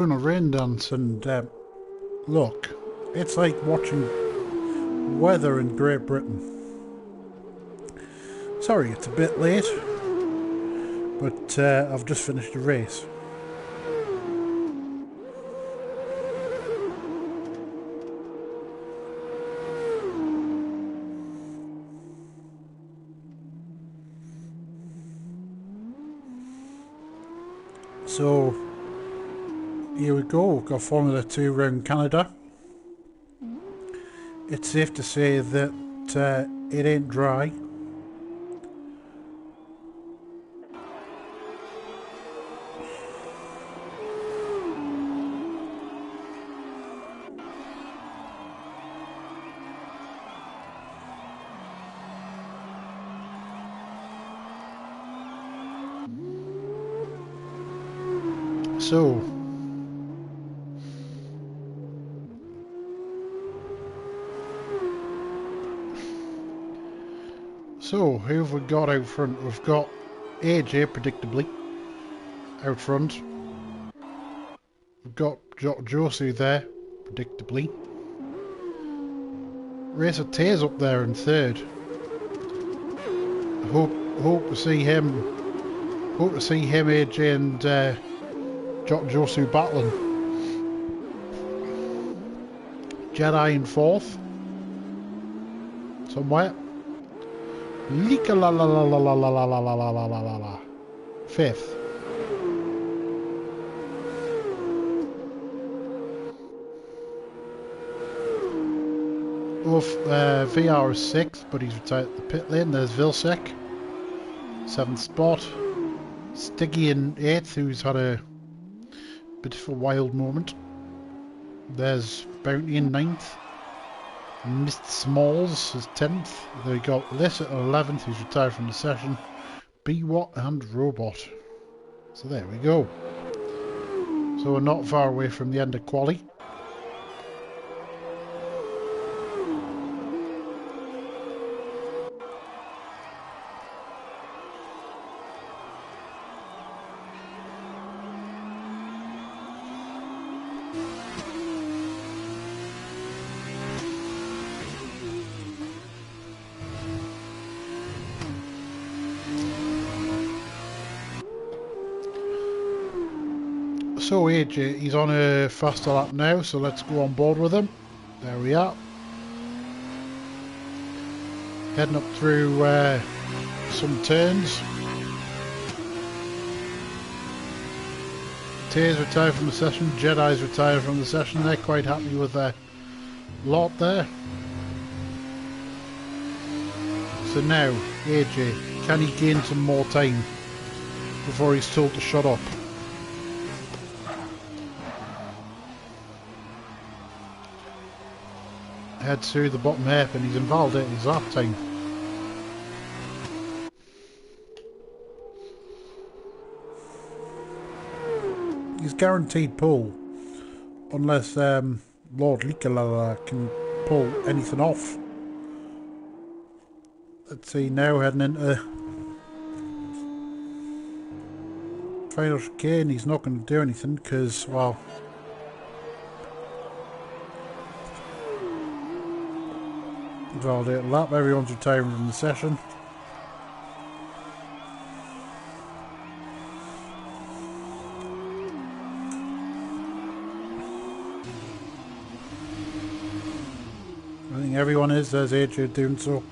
doing a rain dance, and look, it's like watching weather in Great Britain. Sorry, it's a bit late, but I've just finished a race. So here we go, we've got Formula 2 around Canada. It's safe to say that it ain't dry. So who have we got out front? We've got AJ, predictably, out front. We've got Josie there, predictably. Racer T's up there in third. Hope to see him, AJ and Josie battling. Jedi in fourth. Somewhere. Lika la la la la la la la la la la la la la. Fifth. VR is sixth, but he's retired at the pit lane. There's Vilsek, seventh spot. Stiggy in eighth, who's had a bit of a wild moment. There's Bounty in ninth. Mr. Smalls is 10th. They got Liss at 11th, who's retired from the session. B-Watt and Robot. So there we go. So we're not far away from the end of quali. So AJ, he's on a faster lap now, so let's go on board with him. There we are. Heading up through some turns. Tay's retired from the session, Jedi's retired from the session. They're quite happy with their lot there. So now, AJ, can he gain some more time before he's told to shut up? Heads through the bottom half and he's involved in his lap time. He's guaranteed pull unless Lord Likalala can pull anything off. Let's see, now heading into final chicane. He's not going to do anything because, well, validate lap, everyone's retiring from the session. I think everyone is, there's AJ doing so.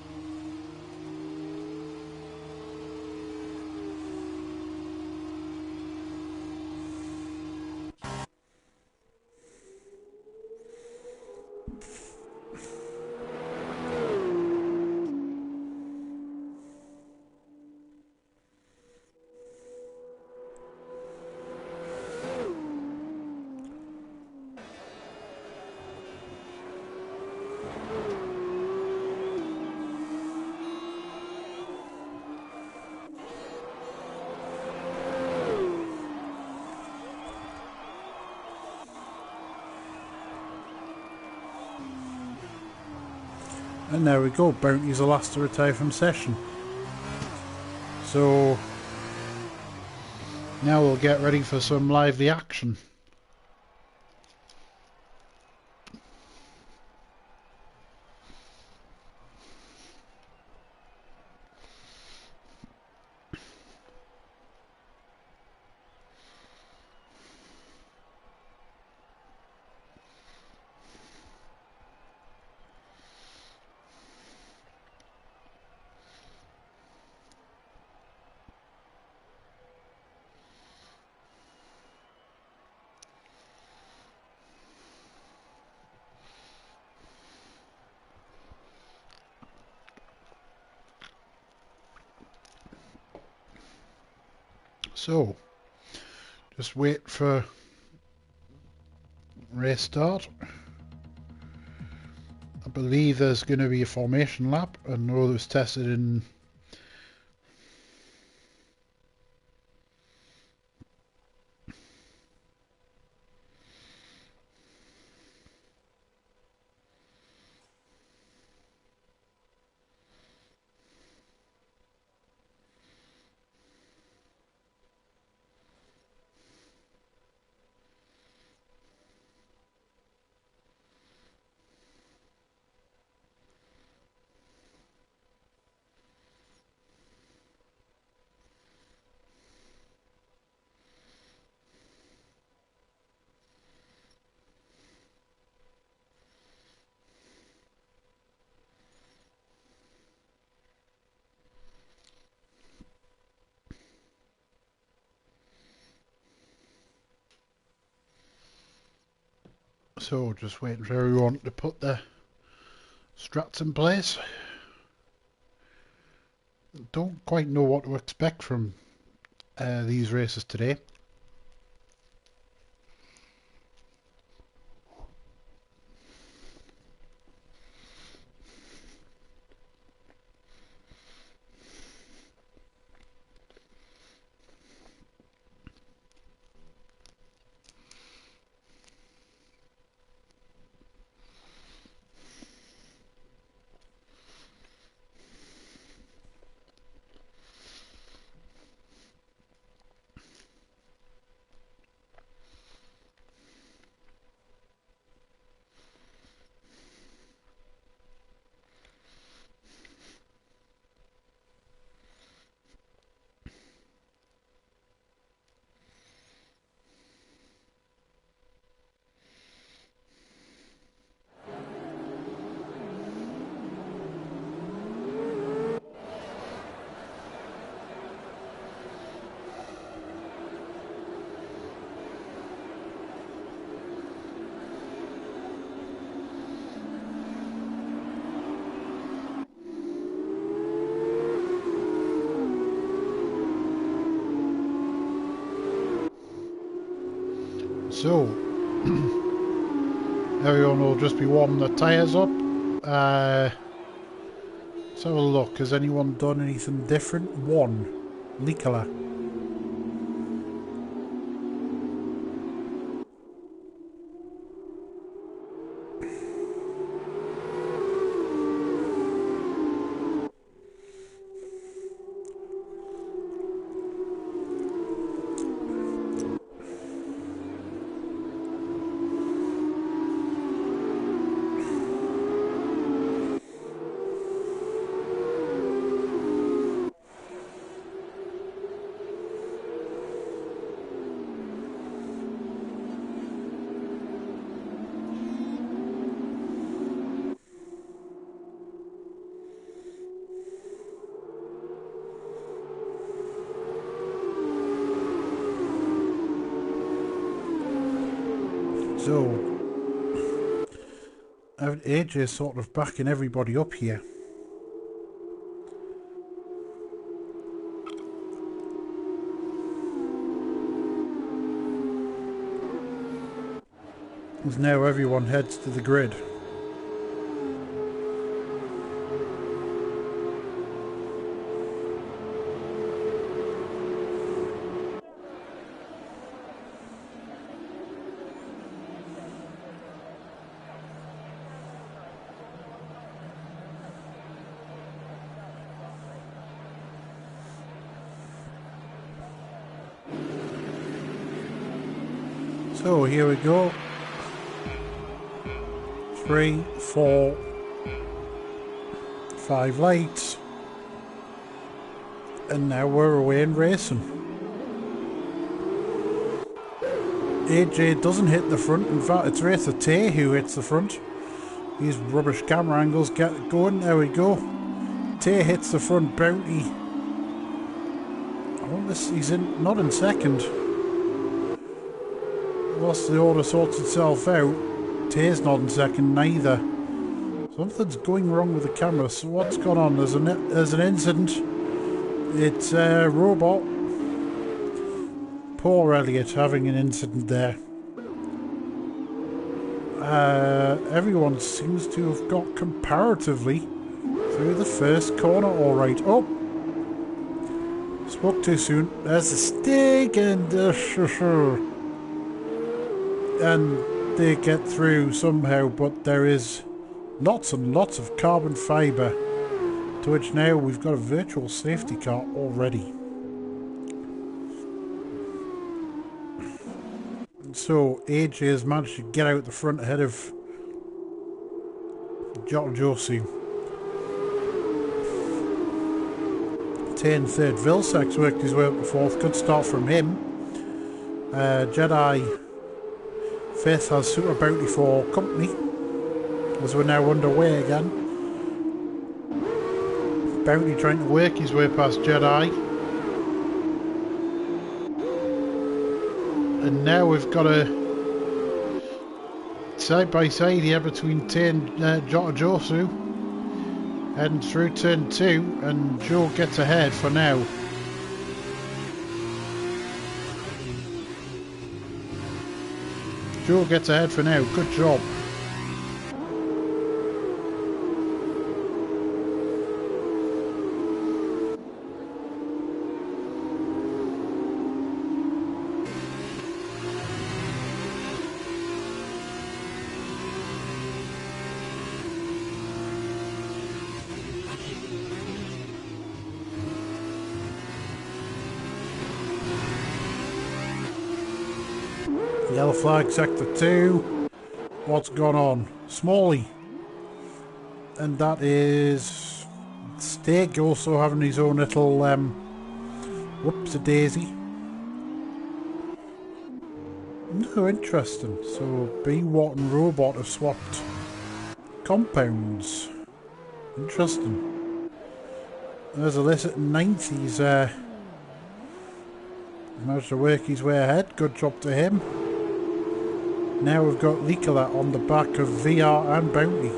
And there we go, Bounty's the last to retire from session. So now we'll get ready for some lively action. So, just wait for race start. I believe there's going to be a formation lap. I know it was tested in so just waiting for everyone to put their strats in place. Don't quite know what to expect from these races today. So, everyone will just be warming their tyres up. Let's have a look. Has anyone done anything different? One. Nicola. So, AJ's sort of backing everybody up here. As now everyone heads to the grid. So here we go. 3, 4, 5 lights. And now we're away and racing. AJ doesn't hit the front. In fact, it's Racer Tay who hits the front. These rubbish camera angles get it going. There we go. Tay hits the front. Bounty. I want this. He's not in second. Once the order sorts itself out, Tay's not in second neither. Something's going wrong with the camera. So what's gone on? There's an incident. It's a robot. Poor Elliot having an incident there. Everyone seems to have got comparatively through the first corner alright. Oh! Spoke too soon. There's a stick and and they get through somehow, but there is lots and lots of carbon fibre, to which now we've got a virtual safety car already. So AJ has managed to get out the front ahead of Josu. Tane third. Vilsack's worked his way up the fourth. Good start from him. Jedi fifth has super bounty for company, as we're now underway again. Bounty trying to work his way past Jedi. And now we've got a side by side here between Tane and Josu, heading through turn 2, and Joe gets ahead for now. Joe gets ahead for now, good job. Yellow flag, sector 2. What's gone on? Smalley. And that is Steak also having his own little whoops-a-daisy. No, interesting. So B, Watt and Robot have swapped compounds. Interesting. There's Illicit in 9th. He's managed to work his way ahead. Good job to him. Now we've got Likola on the back of VR and Bounty.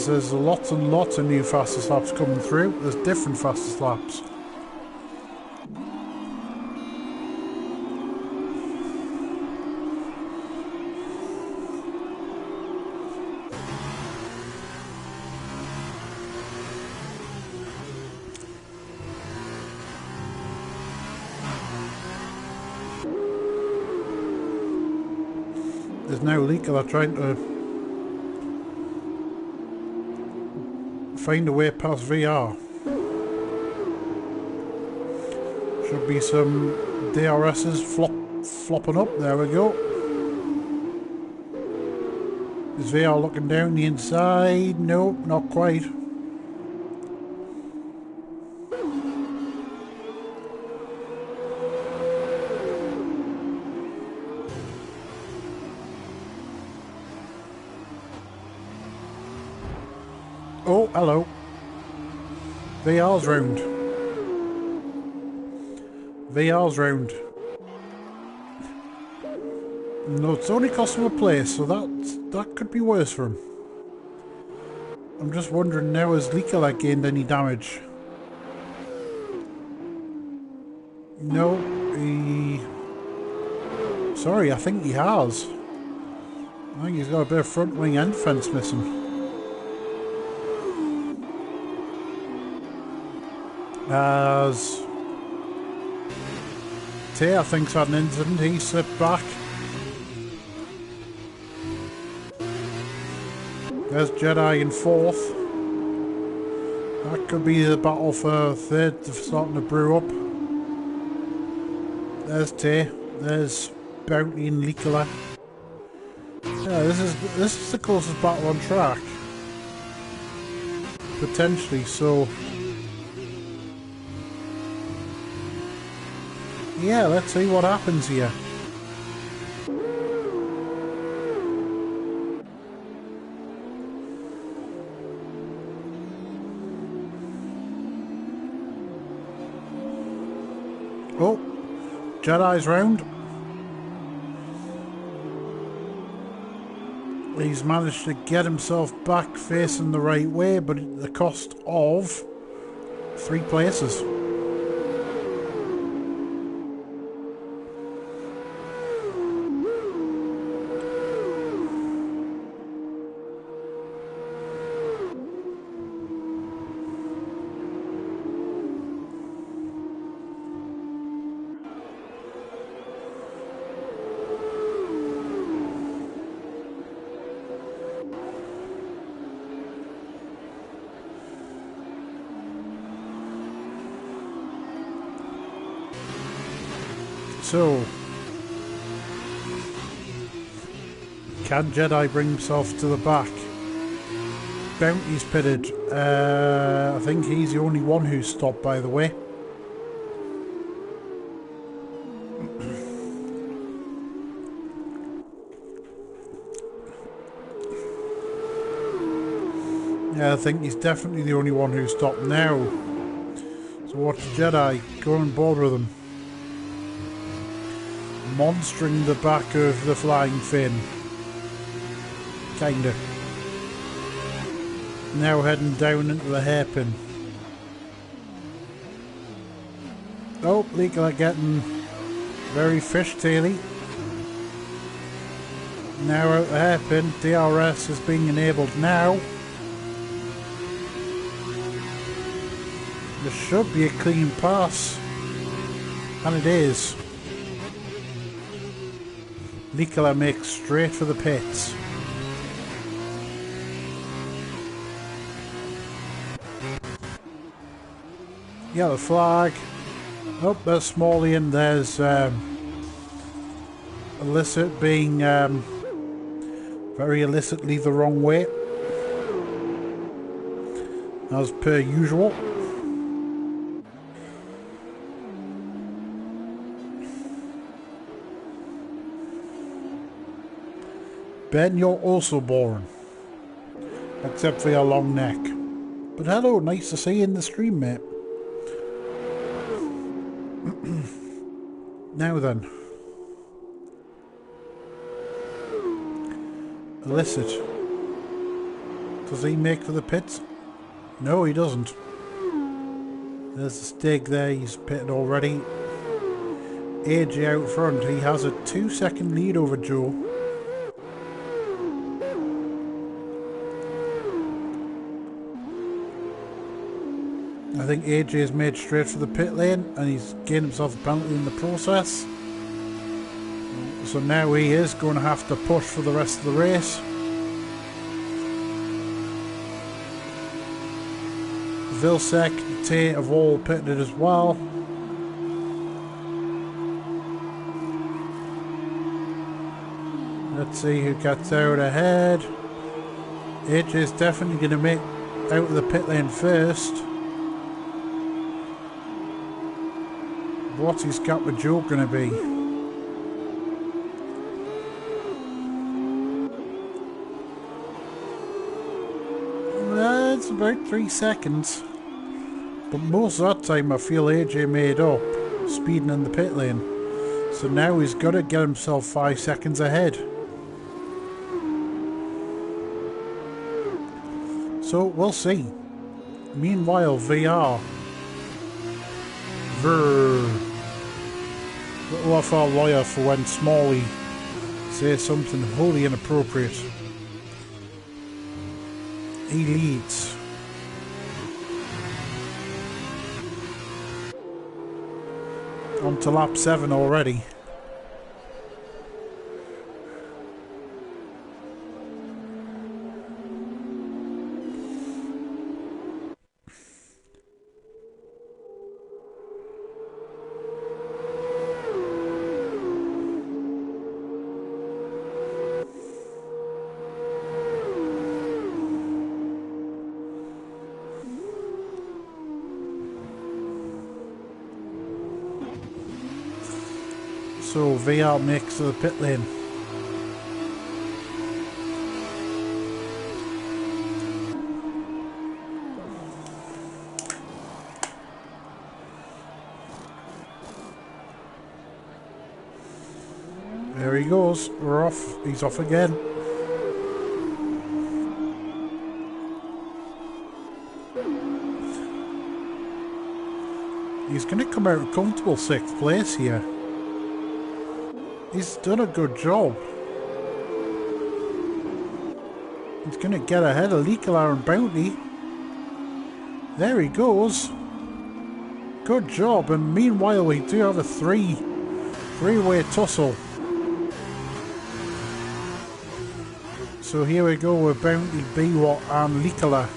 There's lots and lots of new fastest laps coming through. There's different fastest laps. There's now Likola trying to find a way past VR. Should be some DRSs flopping up. There we go. Is VR looking down the inside? Nope, not quite. Oh, hello. VR's round. VR's round. No, it's only cost him a place, so that could be worse for him. I'm just wondering now, has Likola gained any damage? No, he... Sorry, I think he has. I think he's got a bit of front wing and fence missing. As Tay, I think's had an incident. He slipped back. There's Jedi in 4th. That could be the battle for 3rd starting to brew up. There's Tay. There's Bounty and Likola. Yeah, this is the closest battle on track. Potentially, so. Yeah, let's see what happens here. Oh, Jedi's round. He's managed to get himself back facing the right way, but at the cost of 3 places. So, can Jedi bring himself to the back? Bounty's pitted. I think he's the only one who's stopped, by the way. Yeah, I think he's definitely the only one who's stopped now. So watch Jedi, go on board with him. Monstering the back of the flying fin. Kinda. Now heading down into the hairpin. Oh, Leaker getting very fishtaily. Now out the hairpin, DRS is being enabled now. There should be a clean pass. And it is. Leaker makes straight for the pits. Yellow flag. Oh, there's Smalley and there's Illicit being very illicitly the wrong way. As per usual. Ben, you're also boring. Except for your long neck. But hello, nice to see you in the stream, mate. Now then. Illicit. Does he make for the pits? No, he doesn't. There's the Stig there, he's pitted already. AJ out front, he has a 2-second lead over Joe. I think AJ has made straight for the pit lane and he's gained himself a penalty in the process. So now he is going to have to push for the rest of the race. Vilsec, Tate have all pitted as well. Let's see who gets out ahead. AJ is definitely going to make out of the pit lane first. What's his gap with Joe going to be? It's about 3 seconds. But most of that time I feel AJ made up, speeding in the pit lane. So now he's got to get himself 5 seconds ahead. So we'll see. Meanwhile, VR. Little OFR lawyer for when Smalley says something wholly inappropriate. He leads. On to lap 7 already. So VR makes to the pit lane. There he goes. We're off. He's off again. He's going to come out in comfortable 6th place here. He's done a good job. He's going to get ahead of Leaker and Bounty. There he goes. Good job. And meanwhile, we do have a three-way tussle. So here we go with Bounty, Biwot and Leaker.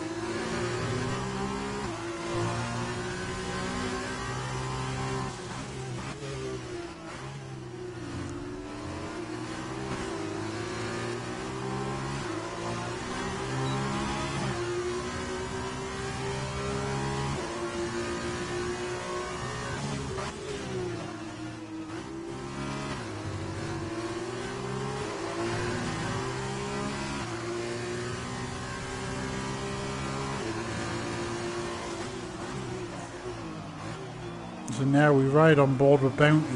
So now we ride on board with Bounty.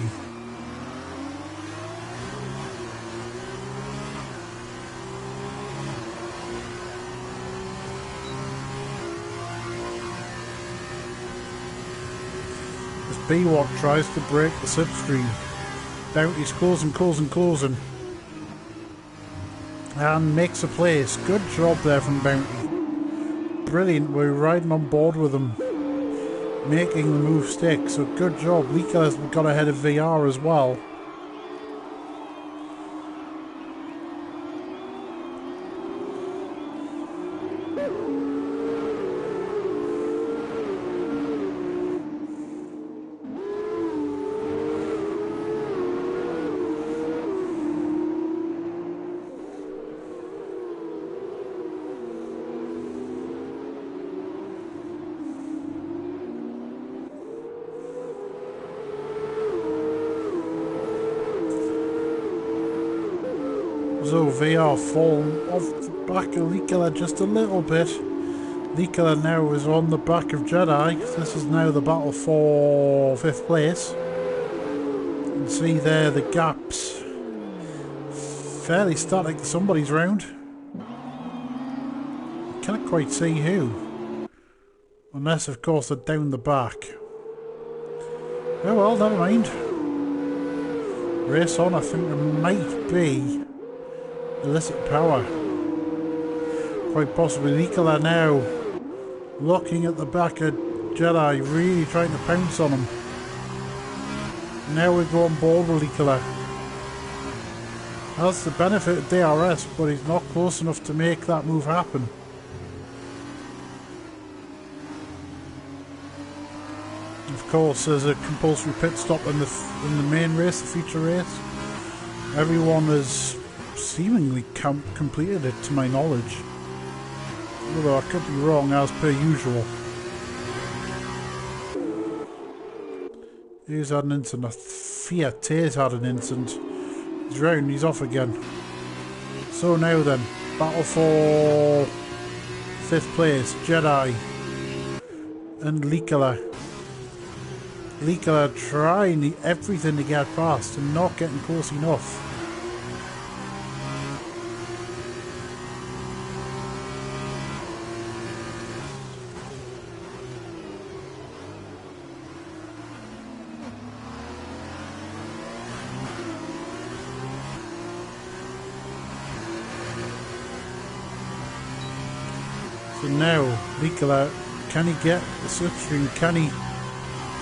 As B-Watt tries to break the slipstream. Bounty's closing. And makes a place. Good job there from Bounty. Brilliant, we're riding on board with them. Making the move stick, so good job. Lika has got ahead of VR as well. So VR fallen off the back of Likala just a little bit. Likala now is on the back of Jedi. This is now the battle for 5th place. You can see there the gaps. Fairly static, somebody's round. Can't quite see who. Unless of course they're down the back. Oh well, never mind. Race on, I think there might be illicit power. Quite possibly Nicola now looking at the back of Jedi, really trying to pounce on him. Now we go on board with Nicola. Has the benefit of DRS, but he's not close enough to make that move happen. Of course, there's a compulsory pit stop in the main race, the feature race. Everyone has seemingly completed it, to my knowledge. Although I could be wrong, as per usual. He's had an incident. I fear Tay's had an incident. He's round, he's off again. So now then, battle for 5th place, Jedi and Likala. Likala trying everything to get past and not getting close enough. So now, Likala, can he get the slipstream? Can he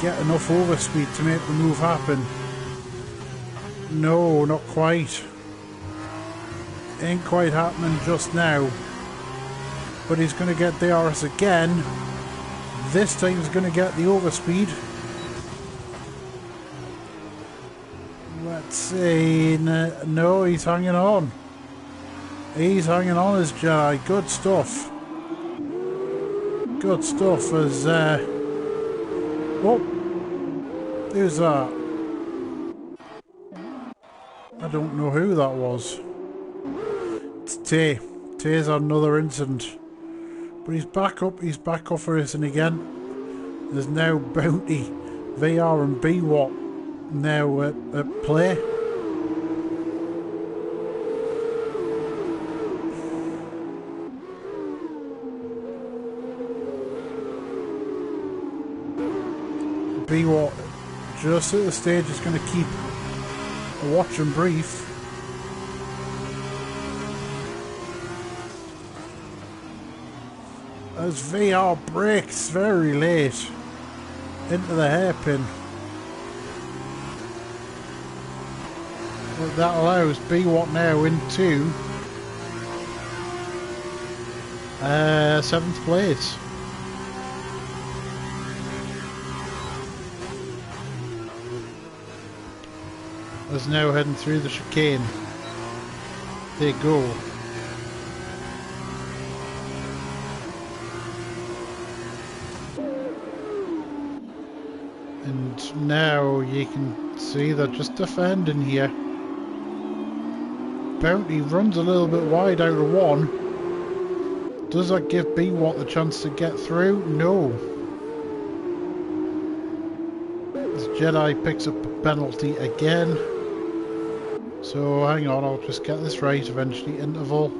get enough overspeed to make the move happen? No, not quite. Ain't quite happening just now. But he's going to get DRS again. This time he's going to get the overspeed. Let's see. No, he's hanging on. He's hanging on as Jedi. Good stuff. Good stuff as oh, who's that? I don't know who that was. It's Tay. Tay's had another incident. But he's back up racing again. There's now Bounty, VR and B-Watt now at play. B-Watt just at the stage is going to keep a watch and brief. As VR breaks very late into the hairpin. But that allows B-Watt now into 7th place. Is now heading through the chicane. They go. And now you can see they're just defending here. Bounty runs a little bit wide out of one. Does that give B-Watt the chance to get through? No. Jedi picks up a penalty again. So hang on, I'll just get this right eventually. Interval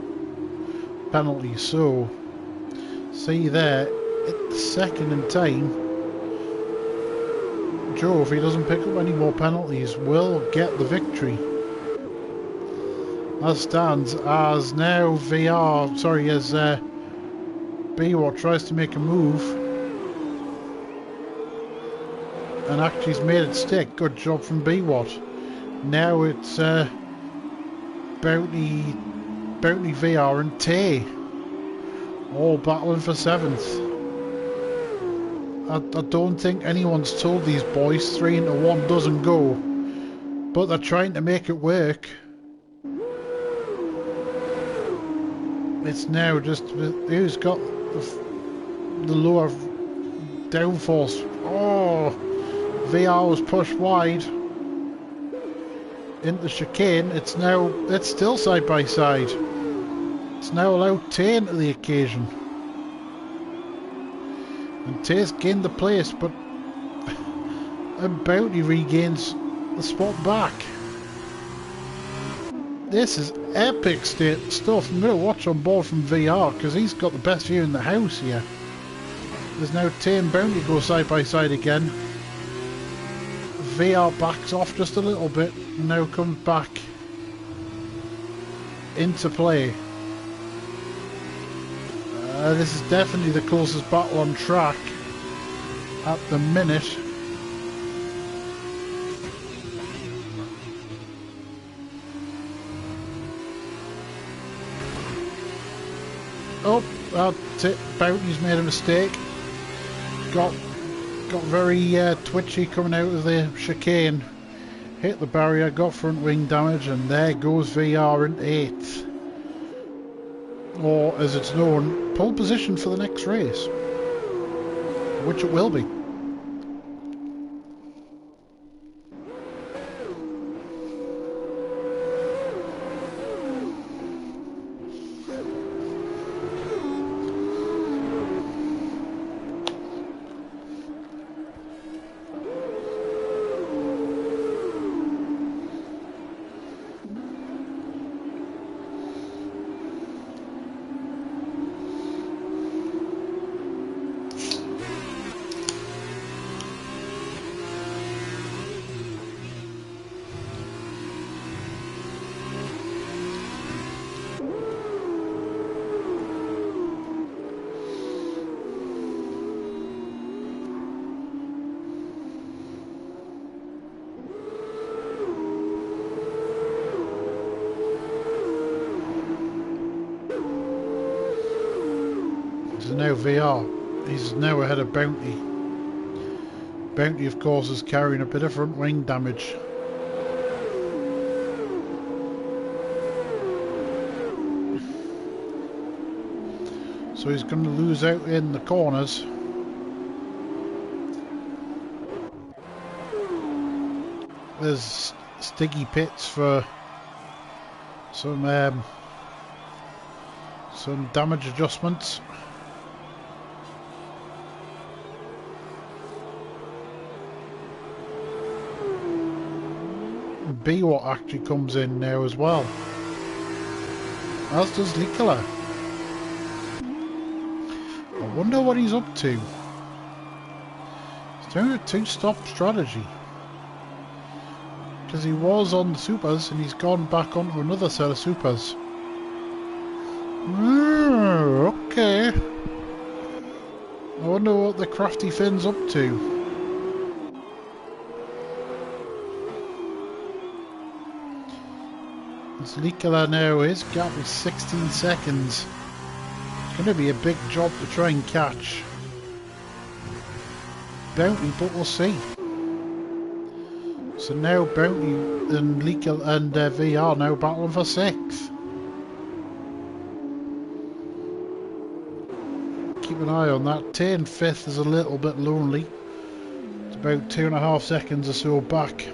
penalty. So see there, it's second in time. Joe, if he doesn't pick up any more penalties, will get the victory. As stands, as now VR, sorry, as B-Watt tries to make a move and actually has made it stick. Good job from B-Watt. Now it's Bounty VR and Tay all battling for 7th. I don't think anyone's told these boys 3 into 1 doesn't go, but they're trying to make it work. It's now just who's got the lower downforce. Oh, VR was pushed wide into chicane. It's still side by side. It's now allowed Tay into the occasion. And Tay's gained the place, but and Bounty regains the spot back. This is epic stuff. I'm going to watch on board from VR because he's got the best view in the house here. There's now Tay and Bounty go side by side again. VR backs off just a little bit and now comes back into play. This is definitely the closest battle on track at the minute. Oh, that's it. Bounty's made a mistake. Got very twitchy coming out of the chicane. Hit the barrier, got front wing damage, and there goes VR in 8th. Or, as it's known, pole position for the next race. Which it will be. Now VR, he's now ahead of Bounty. Bounty of course is carrying a bit of front wing damage. So he's going to lose out in the corners. There's Stiggy pits for some damage adjustments. B-Watt actually comes in now as well, as does Nicola. I wonder what he's up to. He's doing a 2-stop strategy, because he was on the supers and he's gone back onto another set of supers. Okay. I wonder what the crafty Finn's up to. Nicola now, his gap is 16 seconds. It's going to be a big job to try and catch Bounty, but we'll see. So now Bounty and Nicola and VR now battling for 6th. Keep an eye on that. Tay in 5th is a little bit lonely. It's about 2.5 seconds or so back.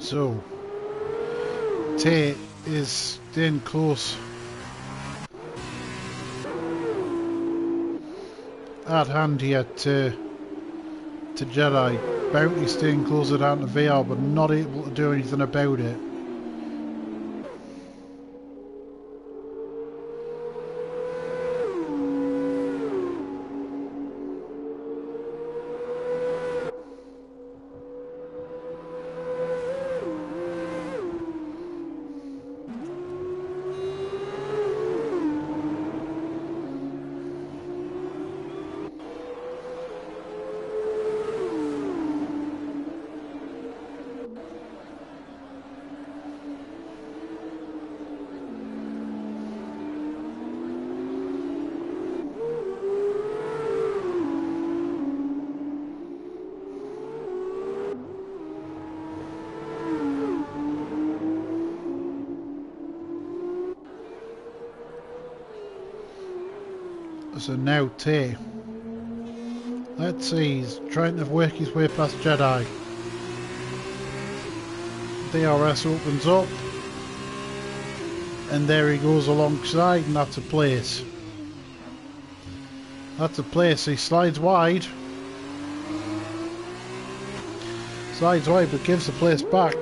So Tay is staying close at hand here to Jedi. Bounty staying close at hand to VR, but not able to do anything about it. So now Tay, let's see, he's trying to work his way past Jedi. DRS opens up, and there he goes alongside, and that's a place. That's a place. He slides wide. Slides wide, but gives the place back.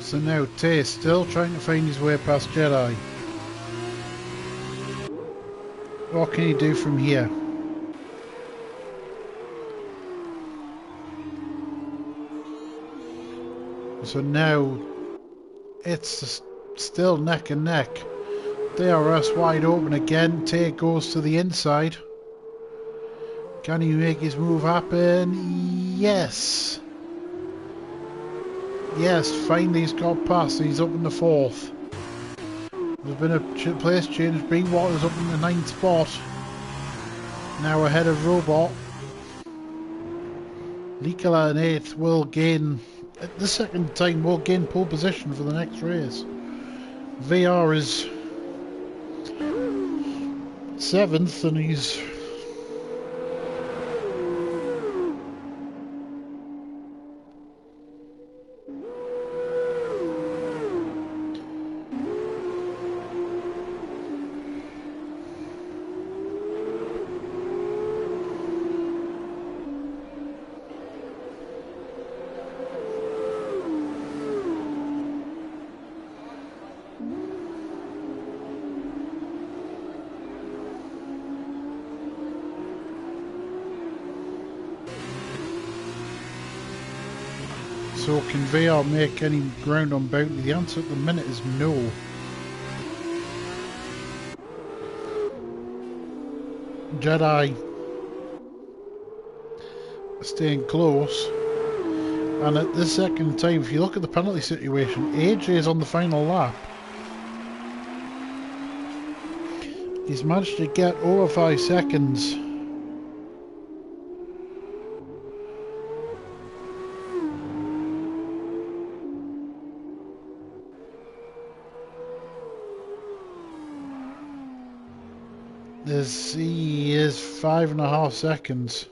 So now Tay still trying to find his way past Jedi. What can he do from here? So now it's still neck and neck. DRS wide open again. Tay goes to the inside. Can he make his move happen? Yes. Yes, finally he's got past. He's up in the 4th. There's been a place change. Breakwater's up in the 9th spot. Now ahead of Robot. Likala in 8th will gain, at the second time, will gain pole position for the next race. VR is 7th and he's so can VR make any ground on Bounty? The answer at the minute is no. Jedi staying close, and at the second time, if you look at the penalty situation, AJ is on the final lap. He's managed to get over 5 seconds. He is 5.5 seconds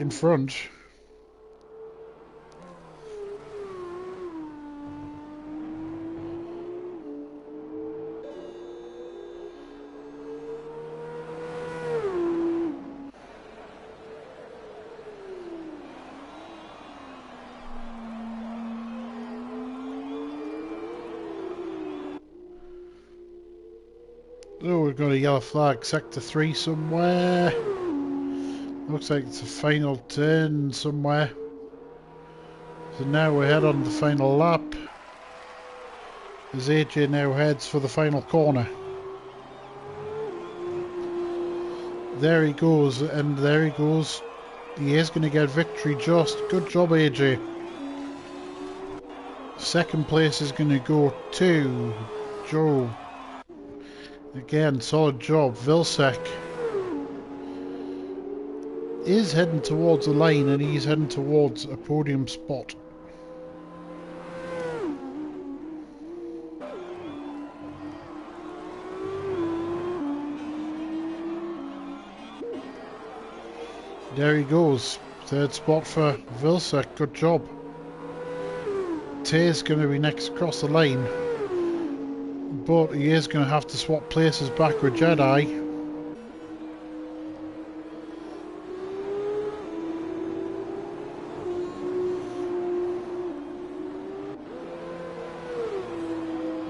in front. Oh, we've got a yellow flag, sector 3 somewhere. Looks like it's a final turn somewhere. So now we head on the final lap. As AJ now heads for the final corner. There he goes, and there he goes. He is going to get victory just. Good job, AJ. Second place is going to go to Joe. Again, solid job. Vilsek is heading towards the line, and he's heading towards a podium spot. There he goes. Third spot for Vilsek. Good job. Tay's going to be next across the line, but he is going to have to swap places back with Jedi.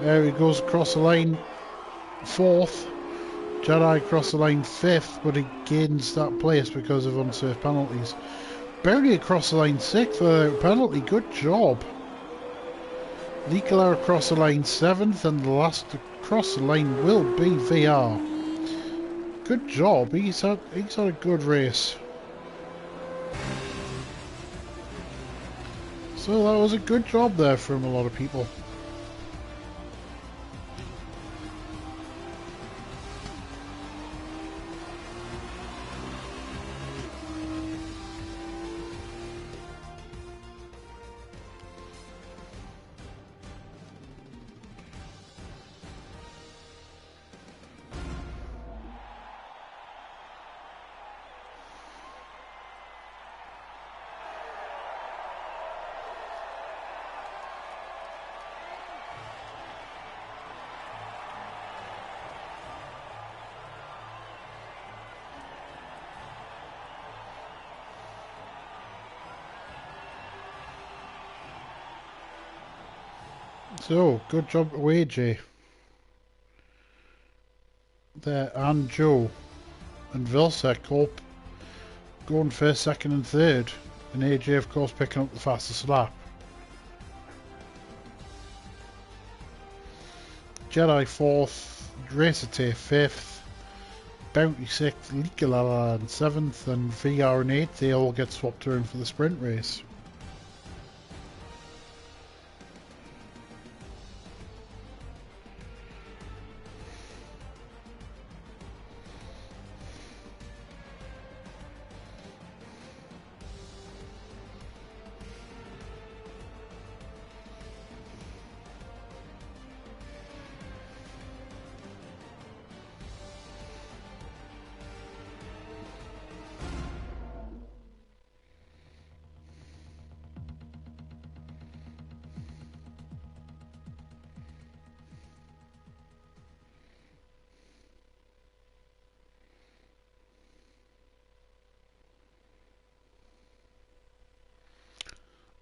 There he goes across the line, fourth. Jedi across the line, fifth, but he gains that place because of unsafe penalties. Barely across the line, sixth without a penalty. Good job. Nicola across the line, seventh, and the last across the line will be VR. Good job. He's had a good race. So that was a good job there from a lot of people. So, good job to AJ. There, and Joe. And Vilsek all going first, second and third. And AJ, of course, picking up the fastest lap. Jedi fourth, Racer fifth, Bounty sixth, Likalala and seventh, and VR and eighth. They all get swapped around for the sprint race.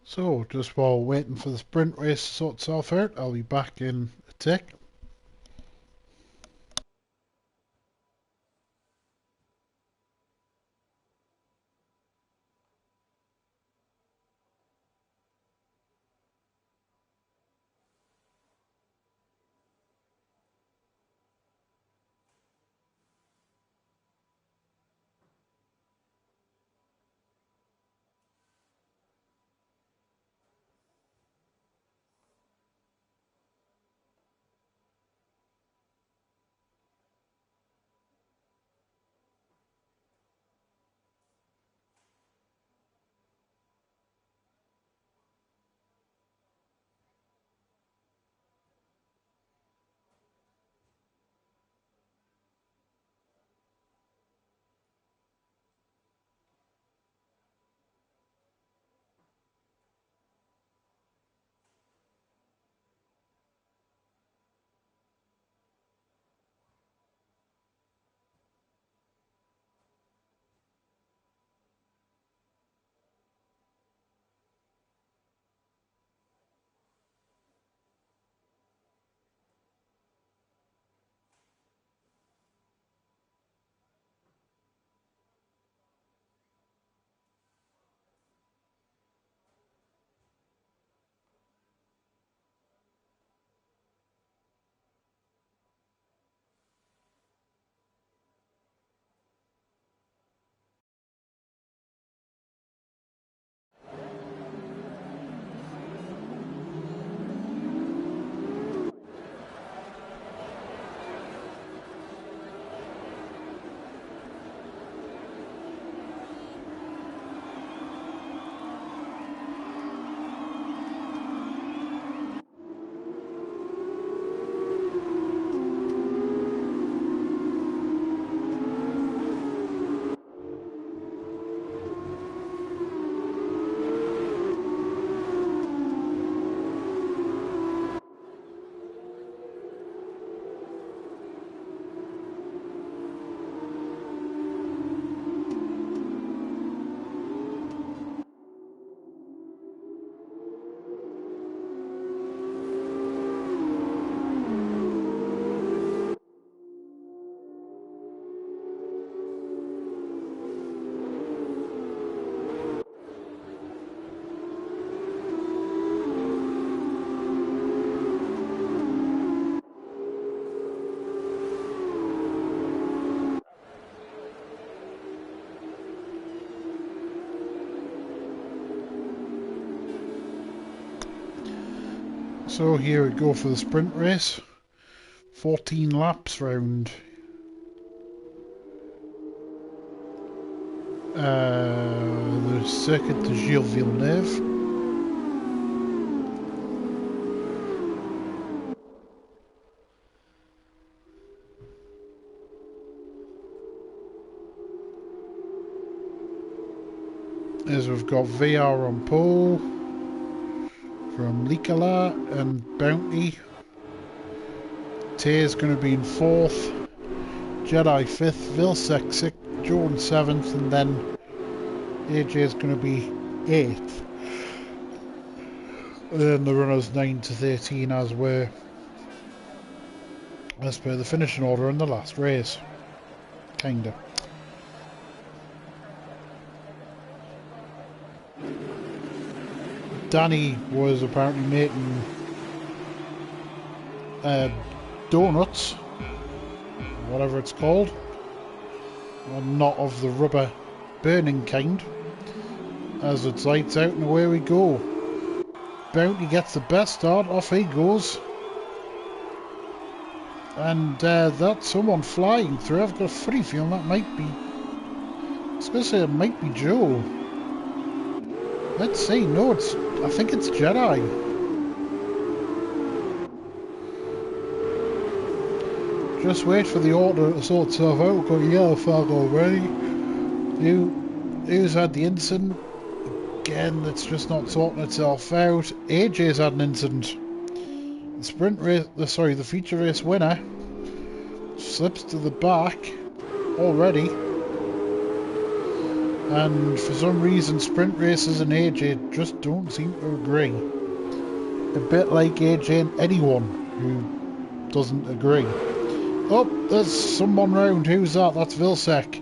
So, just while waiting for the sprint race to sort itself out, I'll be back in a tick. So here we go for the sprint race. 14 laps round the Circuit de Gilles Villeneuve. As we've got VR on pole from Likala and Bounty. Tay's going to be in 4th, Jedi 5th, Vilsec 6th, Jordan 7th, and then AJ is going to be 8th. And then the runners 9 to 13 as per the finishing order in the last race. Kinda. Danny was apparently making donuts, whatever it's called, and not of the rubber burning kind. As it's lights out and away we go. Bounty gets the best start, off he goes. And that's someone flying through. I've got a funny feeling that might be, I was going to say it might be Joe. Let's see, no, I think it's Jedi. Just wait for the order to sort itself out. We've got a yellow flag already. Who's had the incident? Again, it's just not sorting itself out. AJ's had an incident. The sprint race, the feature race winner slips to the back already. And for some reason, sprint races and AJ just don't seem to agree. A bit like AJ and anyone who doesn't agree. Oh, there's someone round. Who's that? That's Vilsec.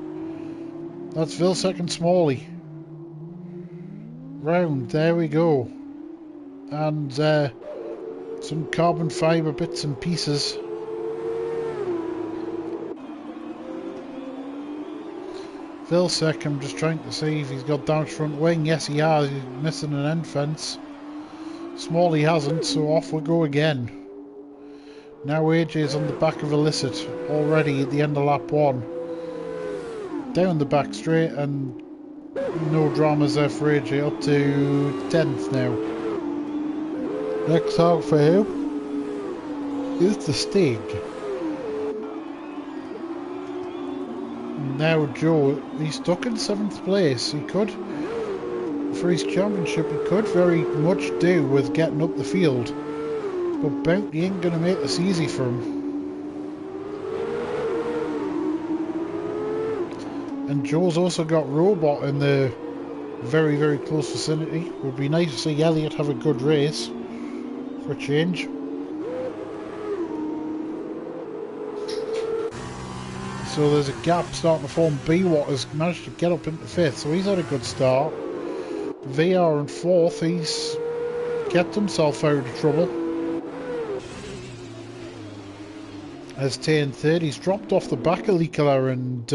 That's Vilsec and Smalley. Round, there we go. And some carbon fibre bits and pieces. Vilsec, I'm just trying to see if he's got damaged front wing. Yes, he has. He's missing an end fence. Smalley hasn't, so off we go again. Now AJ's on the back of Illicit, already at the end of lap 1. Down the back straight, and no dramas there for AJ, up to 10th now. Next out for him is the Stig. Now Joe, he's stuck in 7th place. He could, for his championship, he could very much do with getting up the field. But Bounty ain't going to make this easy for him. And Joe's also got Robot in the very, very close vicinity. Would be nice to see Elliot have a good race for a change. So there's a gap starting to form. B-Watt has managed to get up into 5th, so he's had a good start. VR in 4th, he's kept himself out of trouble. As Tay in 3rd, he's dropped off the back of Likala and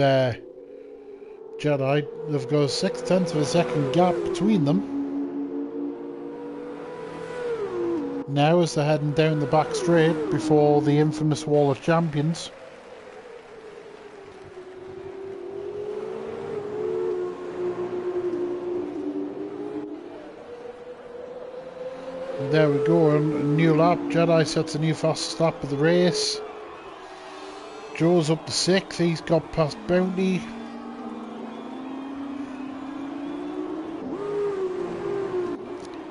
Jedi. They've got a 6/10 of a second gap between them. Now as they're heading down the back straight before the infamous Wall of Champions. And there we go, a new lap. Jedi sets a new fastest lap of the race. Joe's up to 6th, he's got past Bounty.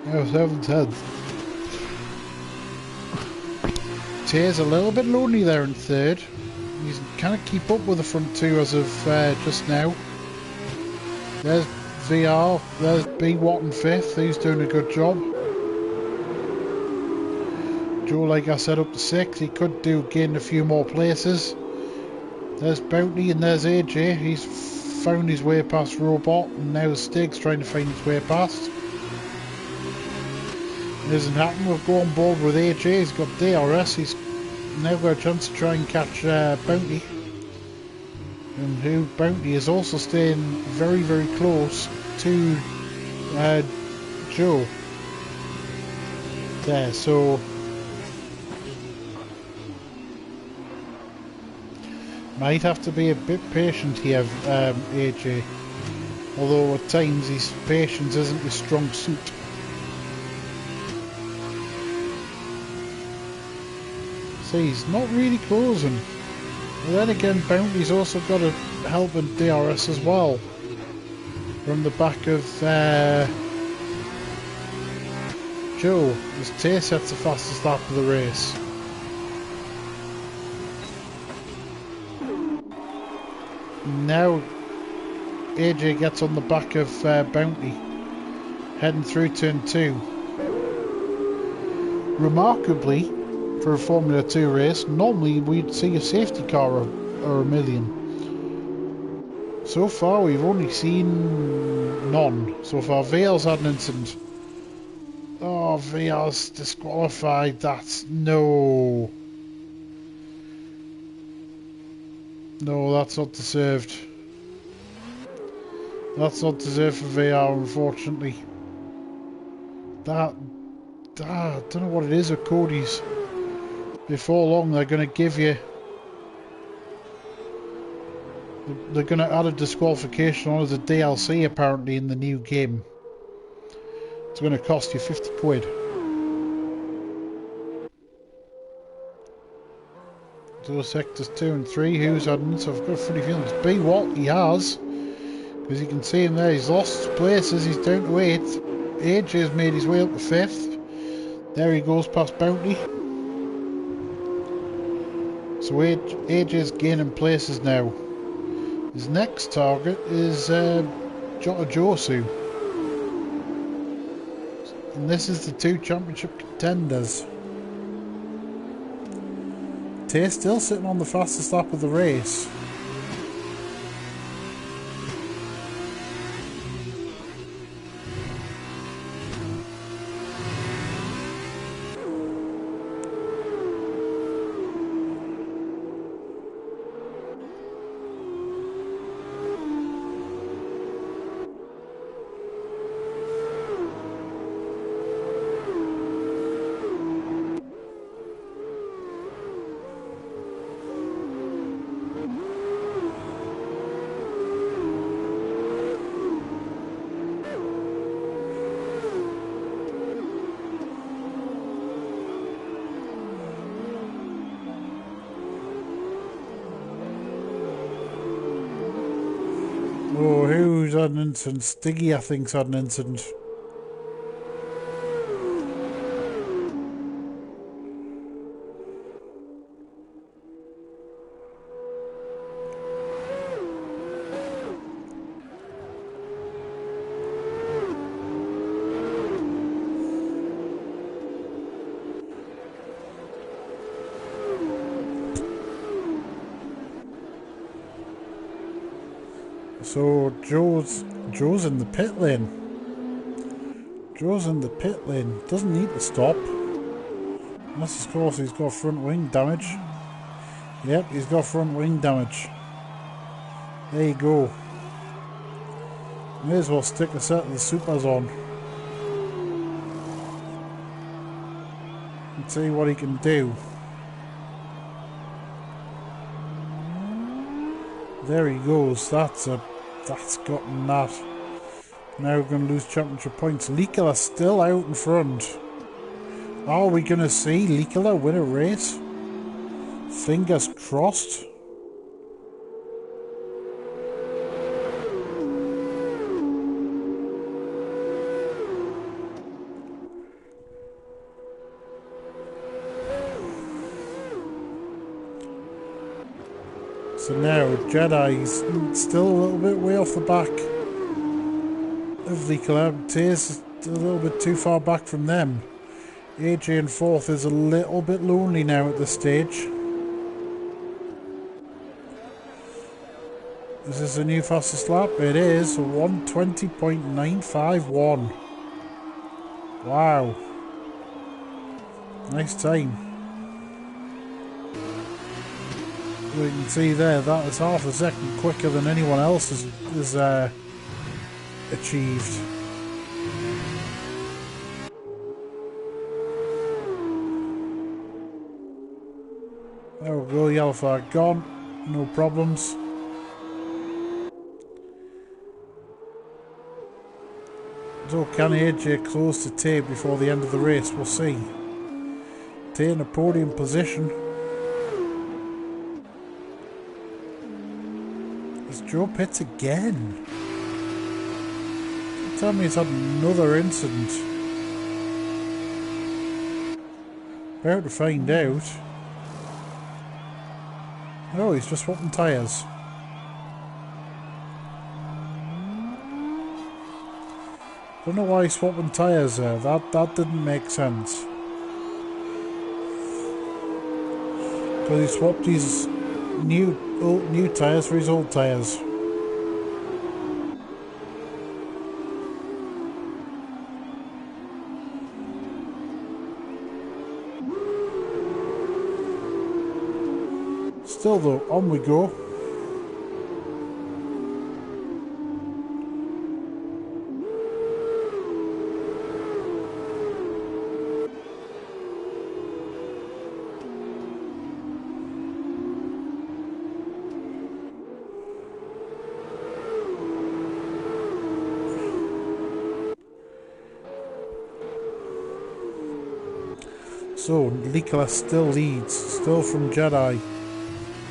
Now 7/10. Tay's a little bit lonely there in 3rd. He's can't keep up with the front two as of just now. There's VR, there's B-Watt in 5th, he's doing a good job. Joe, like I said, up to 6th, he could gain a few more places. There's Bounty and there's AJ, he's found his way past Robot, and now Stig's trying to find his way past. It isn't happening, we'll go on board with AJ, he's got DRS, he's now got a chance to try and catch Bounty. And who Bounty is also staying very, very close to Joe. There, so Might have to be a bit patient here, AJ. Although at times his patience isn't his strong suit. See, he's not really closing. But then again, Bounty's also got a helping DRS as well. From the back of Joe, as Tay sets the fastest lap of the race. Now AJ gets on the back of Bounty, heading through turn 2. Remarkably, for a Formula 2 race, normally we'd see a safety car or a million. So far we've only seen none. So far VL's had an incident. Oh, VL's disqualified. That's no. No, that's not deserved. That's not deserved for VR, unfortunately. I don't know what it is with Cody's. Before long, they're going to give you. They're going to add a disqualification on as a DLC apparently in the new game. It's going to cost you 50 quid. So sectors 2 and 3, who's had an incident? I've got a funny feeling it's B. Walt, he has. Because you can see him there, he's lost places, he's down to 8th. AJ's made his way up to 5th. There he goes past Bounty. So AJ's gaining places now. His next target is Jota Josu. And this is the 2 championship contenders. Tay still sitting on the fastest lap of the race. Oh, who's had an incident? Stiggy, I think's had an incident. So Joe's in the pit lane. Joe's in the pit lane. Doesn't need to stop. Unless of course he's got front wing damage. Yep, he's got front wing damage. There you go. May as well stick a set of the supers on. And see what he can do. There he goes. That's gotten that. Now we're going to lose championship points. Likala still out in front. Are we going to see Likala win a race? Fingers crossed. So now Jedi's still a little bit way off the back of the club. Tay's a little bit too far back from them. AJ in 4th is a little bit lonely now at this stage. Is this a new fastest lap? It is. 1:20.951. Wow. Nice time. You can see there that is half a second quicker than anyone else has achieved. There we go, yellow flag gone. no problems. So can AJ close to Tay before the end of the race? We'll see. Tay in a podium position. Is Joe Pitts again? Tell me he's had another incident. About to find out. Oh, he's just swapping tyres. Don't know why he's swapping tyres there. That didn't make sense. Because he swapped his new tyres for his old tyres. Still though, on we go. So, Nicola still leads, still from Jedi.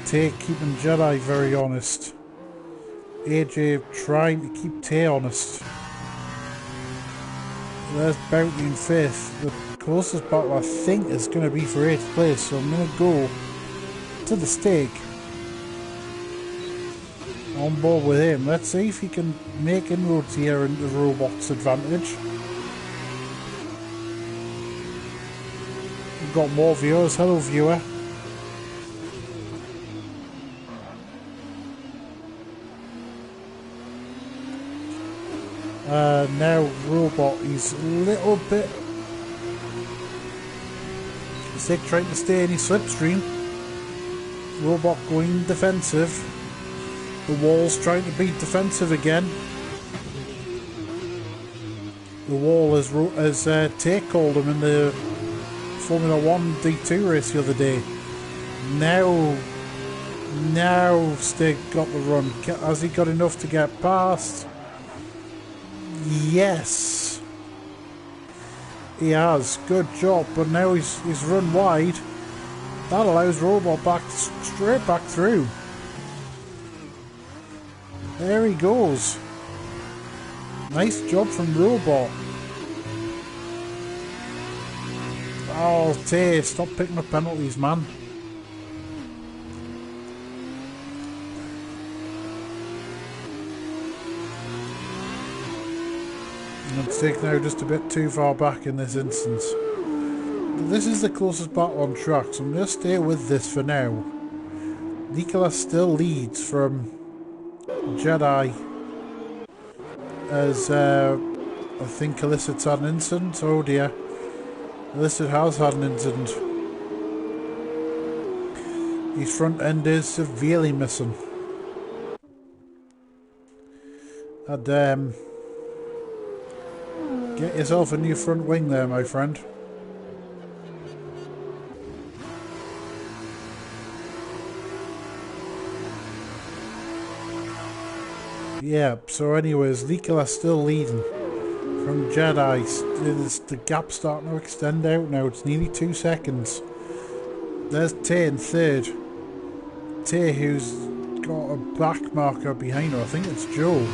Tay keeping Jedi very honest. AJ trying to keep Tay honest. There's Bounty in 5th. The closest battle I think is going to be for 8th place, so I'm going to go to the stake. On board with him. Let's see if he can make inroads here into the robot's advantage. We've got more viewers. Hello, viewer. Now robot, he's a little bit sick trying to stay in his slipstream. Robot going defensive. The wall's trying to be defensive again. The wall has Tay called him in the Formula 1 D2 race the other day. Now Stig got the run. Has he got enough to get past? Yes, he has. Good job. But now he's run wide. That allows Robot straight back through. There he goes. Nice job from Robot. Oh, Tay, stop picking up penalties, man. It's taken now just a bit too far back in this instance. This is the closest battle on track, so I'm going to stay with this for now. Nicola still leads from Jedi as I think Illicit's had an incident. Oh dear. Illicit has had an incident. His front end is severely missing. And get yourself a new front wing there, my friend. Yeah, so anyways, Nikola's still leading from Jedi. The gap's starting to extend out now. It's nearly 2 seconds. There's Tay in 3rd. Tay, who's got a black marker behind her. I think it's Joe,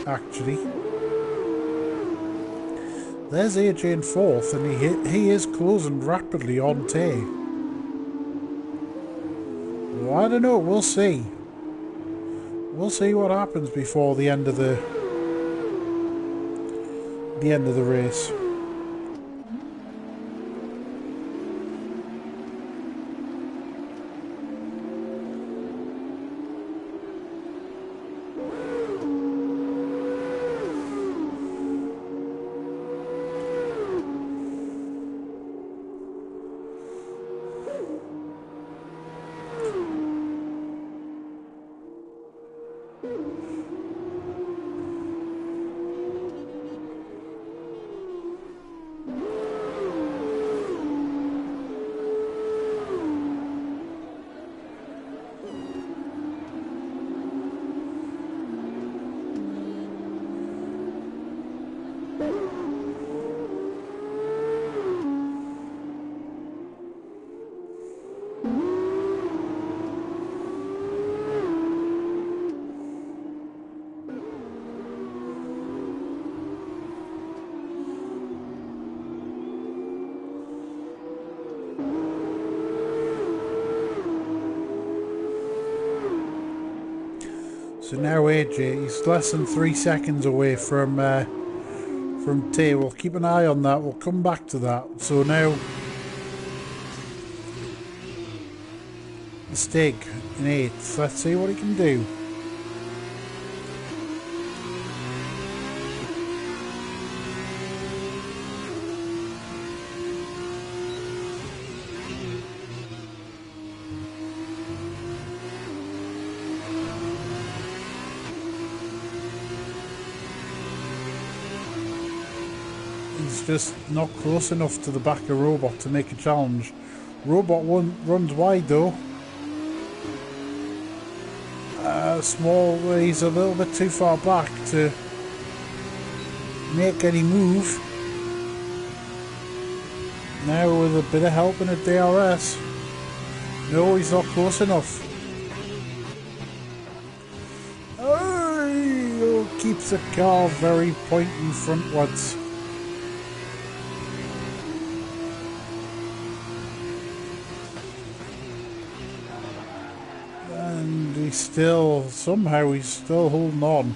actually. There's AJ in 4th, and he is closing rapidly on Tay. Well, I don't know. We'll see. We'll see what happens before the end of the race. So now AJ, he's less than 3 seconds away from Tay. We'll keep an eye on that. We'll come back to that. So now the Stig in 8th. Let's see what he can do. He's just not close enough to the back of Robot to make a challenge. Robot runs wide though. He's a little bit too far back to make any move. Now with a bit of help in a DRS. No, he's not close enough. Oh, keeps the car very pointing frontwards. And he's still, somehow he's still holding on.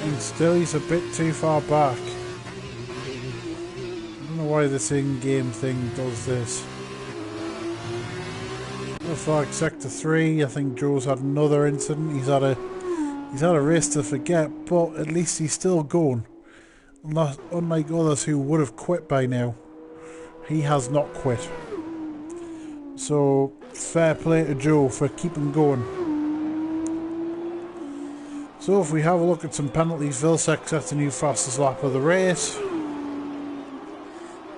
And still he's a bit too far back. I don't know why this in-game thing does this. Looks like Sector 3, I think Joe's had another incident. He's had a race to forget, but at least he's still going. Unlike others who would have quit by now. He has not quit. So fair play to Joe for keeping going. So if we have a look at some penalties, Vilsek sets a new fastest lap of the race.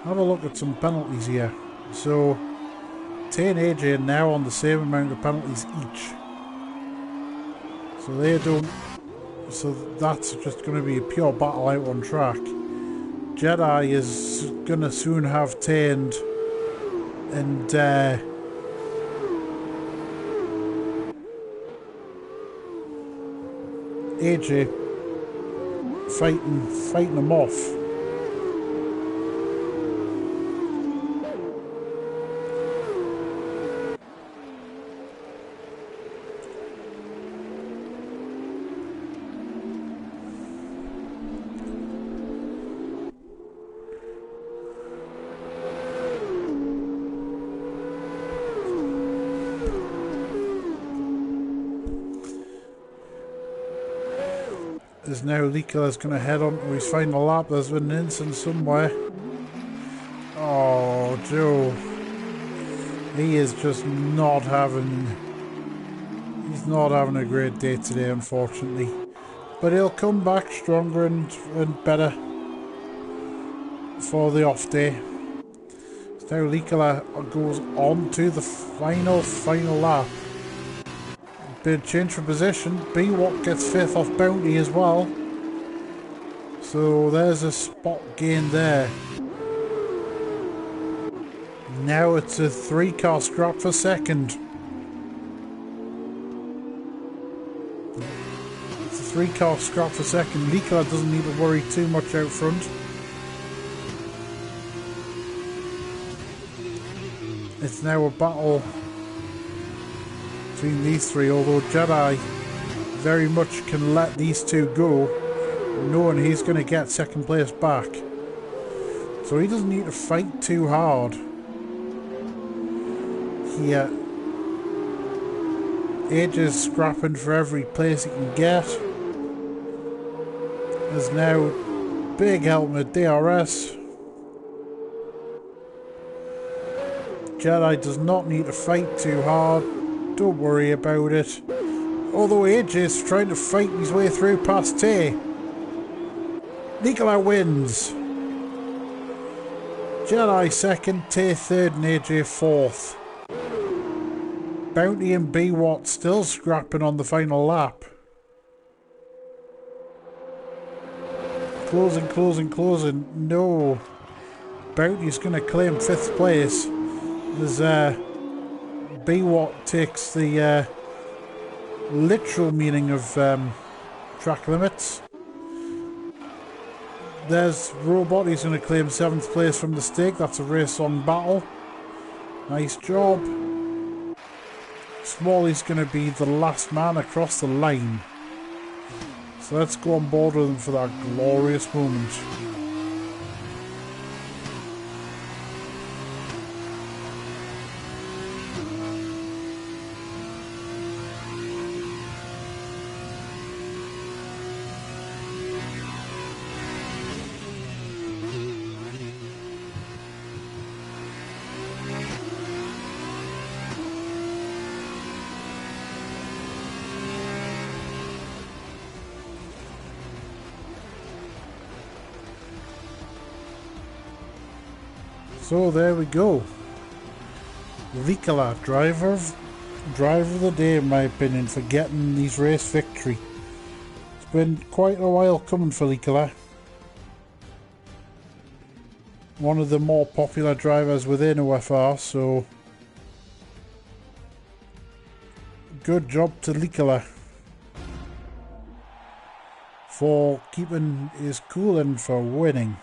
Have a look at some penalties here. So Tay and AJ are now on the same amount of penalties each. So they don't. So that's just going to be a pure battle out on track. Jedi is going to soon have Tay and AJ fighting them off. Is now Likola's going to head on to his final lap. There's been an incident somewhere. Oh, Joe. He is just not having... He's not having a great day today, unfortunately. But he'll come back stronger and better for the off day. So now Likola goes on to the final lap. Bit of change for position. B-Watt gets 5th off Bounty as well. So there's a spot gain there. Now it's a 3-car scrap for second. It's a 3-car scrap for second. Likola doesn't need to worry too much out front. It's now a battle between these three, although Jedi very much can let these two go, knowing he's going to get second place back. So he doesn't need to fight too hard here. Age is scrapping for every place he can get. There's now big helmet DRS. Jedi does not need to fight too hard. Don't worry about it. Although AJ is trying to fight his way through past Tay. Nikola wins. Jedi second, Tay third and AJ fourth. Bounty and B-Watt still scrapping on the final lap. closing, closing, closing. No. Bounty's going to claim 5th place. There's BWAT takes the literal meaning of track limits. There's Robot, he's going to claim 7th place from the stake. That's a race on battle. Nice job. Smalley's going to be the last man across the line. So let's go on board with him for that glorious moment. So there we go. Rikola, driver of the day in my opinion for getting these race victory. It's been quite a while coming for Rikola. One of the more popular drivers within OFR, so good job to Rikola for keeping his cool and for winning.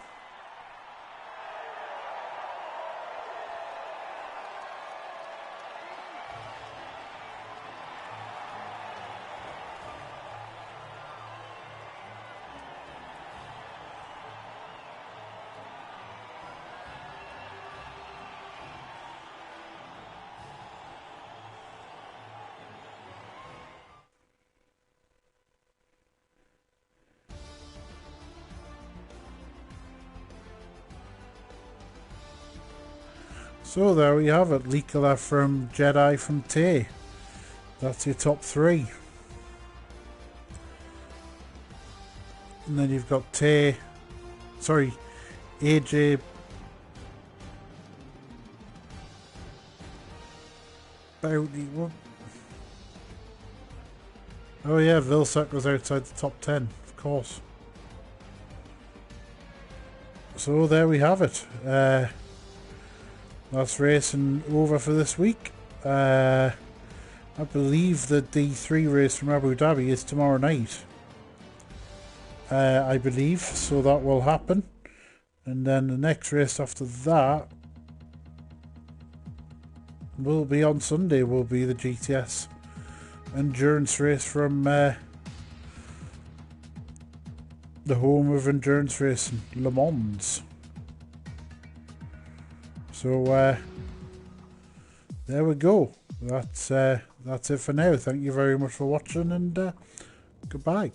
So there we have it, Rikola from Jedi from Tay. That's your top 3. And then you've got Tay, sorry, AJ Bounty, what? Oh yeah, Vilsack was outside the top 10, of course. So there we have it. That's racing over for this week. I believe the D3 race from Abu Dhabi is tomorrow night. I believe, so that will happen. And then the next race after that will be on Sunday, will be the GTS endurance race from the home of endurance racing, Le Mans. So there we go. That's it for now. Thank you very much for watching, and goodbye.